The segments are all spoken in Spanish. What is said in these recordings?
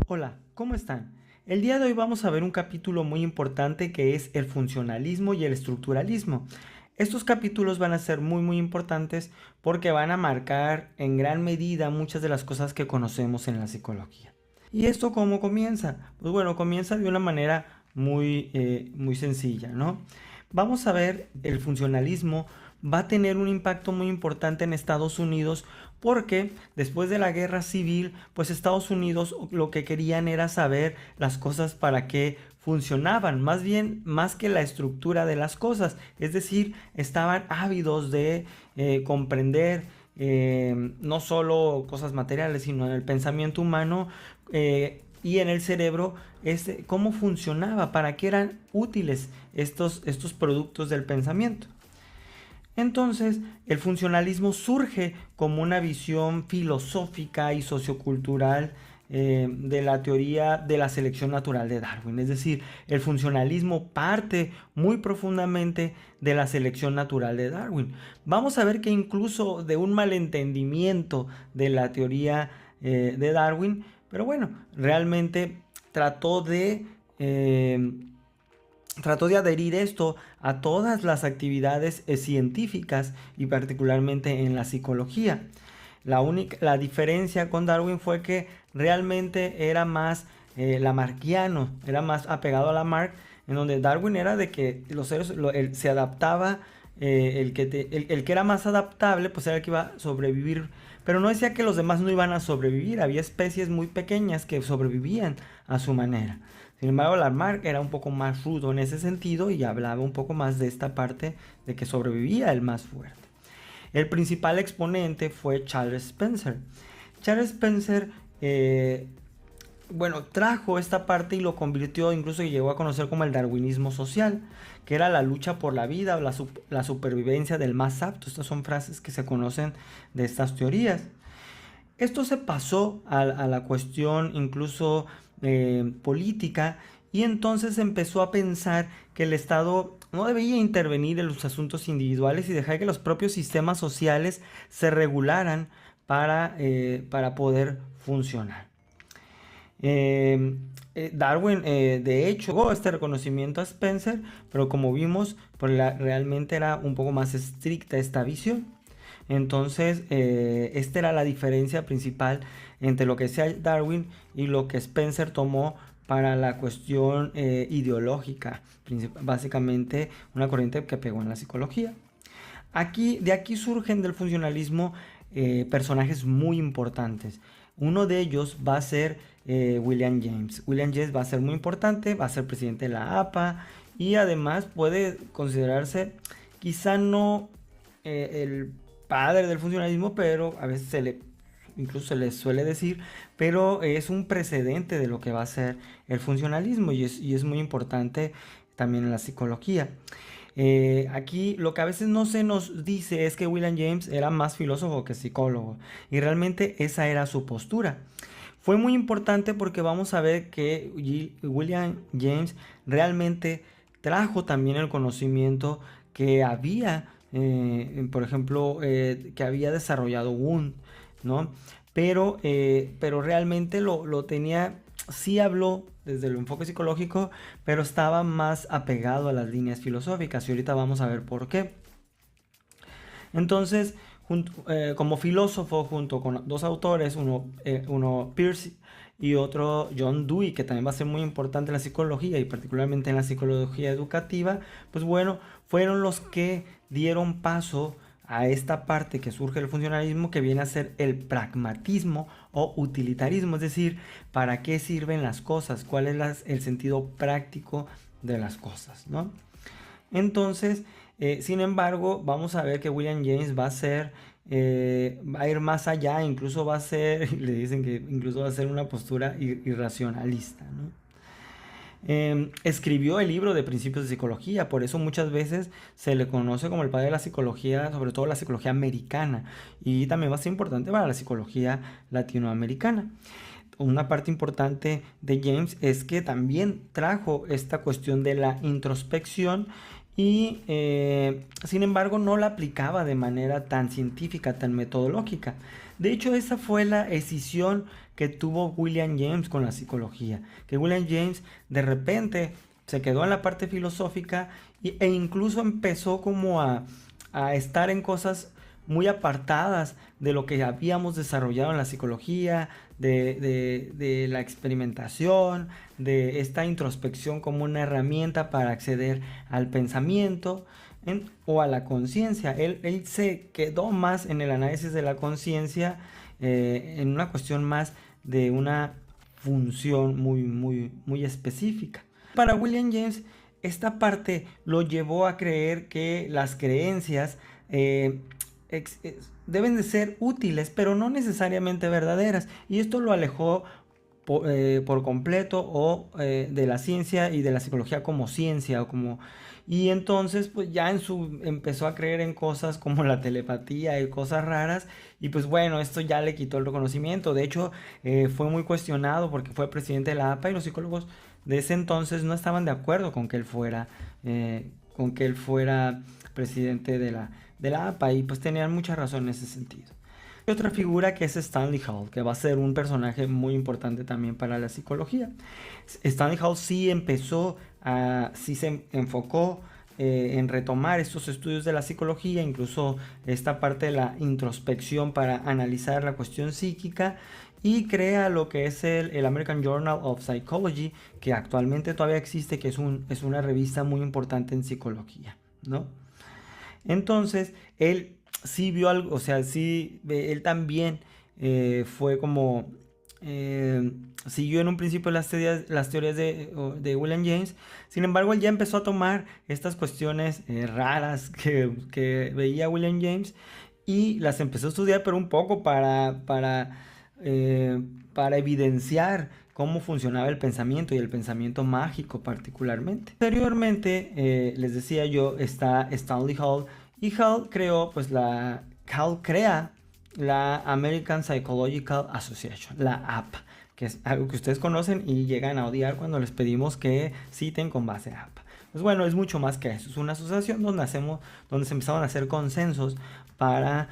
Hola, ¿cómo están? El día de hoy vamos a ver un capítulo muy importante que es el funcionalismo y el estructuralismo. Estos capítulos van a ser muy importantes porque van a marcar en gran medida muchas de las cosas que conocemos en la psicología. ¿Y esto cómo comienza? Pues bueno, comienza de una manera muy sencilla, ¿no? Vamos a ver, el funcionalismo va a tener un impacto muy importante en Estados Unidos porque después de la guerra civil, pues Estados Unidos lo que querían era saber las cosas para qué funcionaban, más bien más que la estructura de las cosas, es decir, estaban ávidos de comprender no solo cosas materiales, sino en el pensamiento humano y en el cerebro, cómo funcionaba, para qué eran útiles estos productos del pensamiento. Entonces, el funcionalismo surge como una visión filosófica y sociocultural de la teoría de la selección natural de Darwin. Es decir, el funcionalismo parte muy profundamente de la selección natural de Darwin. Vamos a ver que incluso de un malentendimiento de la teoría de Darwin, pero bueno, realmente trató de... eh, trató de adherir esto a todas las actividades científicas y particularmente en la psicología. La diferencia con Darwin fue que realmente era más lamarckiano, era más apegado a Lamarck, en donde Darwin era de que los seres se adaptaba, el que era más adaptable pues era el que iba a sobrevivir, pero no decía que los demás no iban a sobrevivir, había especies muy pequeñas que sobrevivían a su manera. Sin embargo, Lamarck era un poco más rudo en ese sentido y hablaba un poco más de esta parte de que sobrevivía el más fuerte. El principal exponente fue Charles Spencer. Charles Spencer, trajo esta parte y lo convirtió, incluso llegó a conocer como el darwinismo social, que era la lucha por la vida o la supervivencia del más apto. Estas son frases que se conocen de estas teorías. Esto se pasó a la cuestión incluso política, y entonces empezó a pensar que el Estado no debía intervenir en los asuntos individuales y dejar que los propios sistemas sociales se regularan para poder funcionar. Darwin, de hecho, dio este reconocimiento a Spencer, pero como vimos, pues realmente era un poco más estricta esta visión. Entonces, esta era la diferencia principal entre lo que decía Darwin y lo que Spencer tomó para la cuestión ideológica, básicamente una corriente que pegó en la psicología. De aquí surgen del funcionalismo personajes muy importantes. Uno de ellos va a ser William James. William James va a ser muy importante, va a ser presidente de la APA y además puede considerarse quizá no el padre del funcionalismo, pero a veces incluso se le suele decir, pero es un precedente de lo que va a ser el funcionalismo y es muy importante también en la psicología. Aquí lo que a veces no se nos dice es que William James era más filósofo que psicólogo, y realmente esa era su postura. Fue muy importante porque vamos a ver que William James realmente trajo también el conocimiento que había, por ejemplo, que había desarrollado Wundt, ¿no? Pero realmente lo tenía, sí habló desde el enfoque psicológico, pero estaba más apegado a las líneas filosóficas, y ahorita vamos a ver por qué. Entonces, como filósofo, junto con dos autores, uno Peirce y otro John Dewey, que también va a ser muy importante en la psicología y particularmente en la psicología educativa, pues bueno, fueron los que dieron paso a esta parte que surge del funcionalismo, que viene a ser el pragmatismo o utilitarismo, es decir, para qué sirven las cosas, cuál es el sentido práctico de las cosas, ¿no? Entonces, sin embargo, vamos a ver que William James va a ir más allá, incluso va a ser, le dicen que incluso va a ser una postura irracionalista, ¿no? Escribió el libro de Principios de Psicología, por eso muchas veces se le conoce como el padre de la psicología, sobre todo la psicología americana, y también va a ser importante para la psicología latinoamericana. Una parte importante de James es que también trajo esta cuestión de la introspección y sin embargo no la aplicaba de manera tan científica, tan metodológica. De hecho, esa fue la escisión que tuvo William James con la psicología, que William James de repente se quedó en la parte filosófica e incluso empezó como a estar en cosas muy apartadas de lo que habíamos desarrollado en la psicología, de la experimentación, de esta introspección como una herramienta para acceder al pensamiento o a la conciencia. Él se quedó más en el análisis de la conciencia, en una cuestión más de una función muy específica. Para William James, esta parte lo llevó a creer que las creencias deben de ser útiles, pero no necesariamente verdaderas. Y esto lo alejó por completo de la ciencia y de la psicología como ciencia. Y entonces pues ya empezó a creer en cosas como la telepatía y cosas raras. Y pues bueno, esto ya le quitó el reconocimiento. De hecho, fue muy cuestionado porque fue presidente de la APA y los psicólogos de ese entonces no estaban de acuerdo con que él fuera presidente de la APA, y pues tenían mucha razón en ese sentido. Hay otra figura que es Stanley Hall, que va a ser un personaje muy importante también para la psicología. Stanley Hall sí se enfocó en retomar estos estudios de la psicología, incluso esta parte de la introspección para analizar la cuestión psíquica, y crea lo que es el American Journal of Psychology, que actualmente todavía existe, que es una revista muy importante en psicología, ¿no? Entonces, él sí vio algo, o sea, sí, él también fue como, siguió en un principio las teorías de William James. Sin embargo, él ya empezó a tomar estas cuestiones raras que veía William James y las empezó a estudiar, pero un poco para evidenciar cómo funcionaba el pensamiento y el pensamiento mágico particularmente. Anteriormente, les decía yo, está Stanley Hall, y Hall crea la American Psychological Association, la APA, que es algo que ustedes conocen y llegan a odiar cuando les pedimos que citen con base a APA. Pues bueno, es mucho más que eso, es una asociación donde se empezaron a hacer consensos para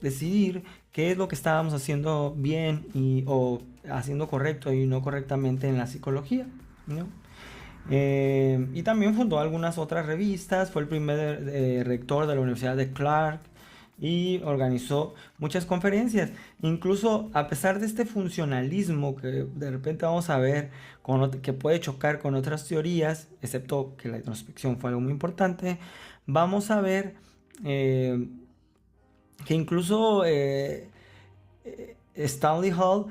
decidir qué es lo que estábamos haciendo bien o haciendo correcto y no correctamente en la psicología, ¿no? Y también fundó algunas otras revistas, fue el primer rector de la Universidad de Clark y organizó muchas conferencias. Incluso a pesar de este funcionalismo que de repente vamos a ver que puede chocar con otras teorías, excepto que la introspección fue algo muy importante, vamos a ver que incluso Stanley Hall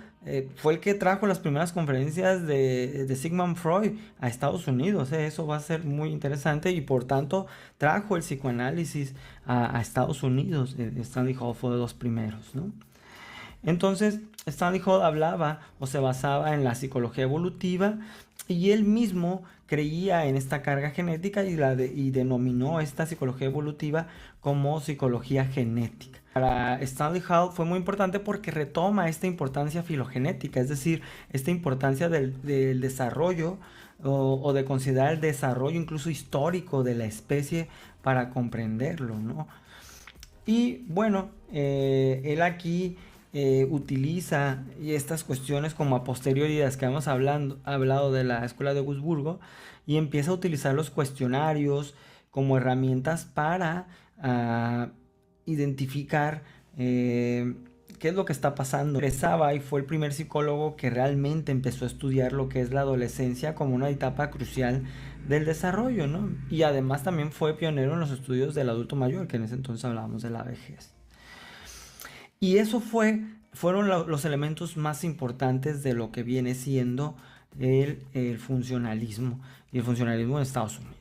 fue el que trajo las primeras conferencias de Sigmund Freud a Estados Unidos. Eso va a ser muy interesante, y por tanto trajo el psicoanálisis a Estados Unidos. Stanley Hall fue de los primeros, ¿no? Entonces, Stanley Hall hablaba o se basaba en la psicología evolutiva, y él mismo creía en esta carga genética y denominó esta psicología evolutiva como psicología genética. Para Stanley Hall fue muy importante porque retoma esta importancia filogenética, es decir, esta importancia del desarrollo o de considerar el desarrollo incluso histórico de la especie para comprenderlo, ¿no? Y bueno, él aquí utiliza estas cuestiones como a posteriori de las que hemos hablado de la escuela de Wurzburgo, y empieza a utilizar los cuestionarios como herramientas para identificar qué es lo que está pasando. Regresaba y fue el primer psicólogo que realmente empezó a estudiar lo que es la adolescencia como una etapa crucial del desarrollo, ¿no? Y además también fue pionero en los estudios del adulto mayor, que en ese entonces hablábamos de la vejez. Y eso fueron los elementos más importantes de lo que viene siendo el funcionalismo y el funcionalismo en Estados Unidos.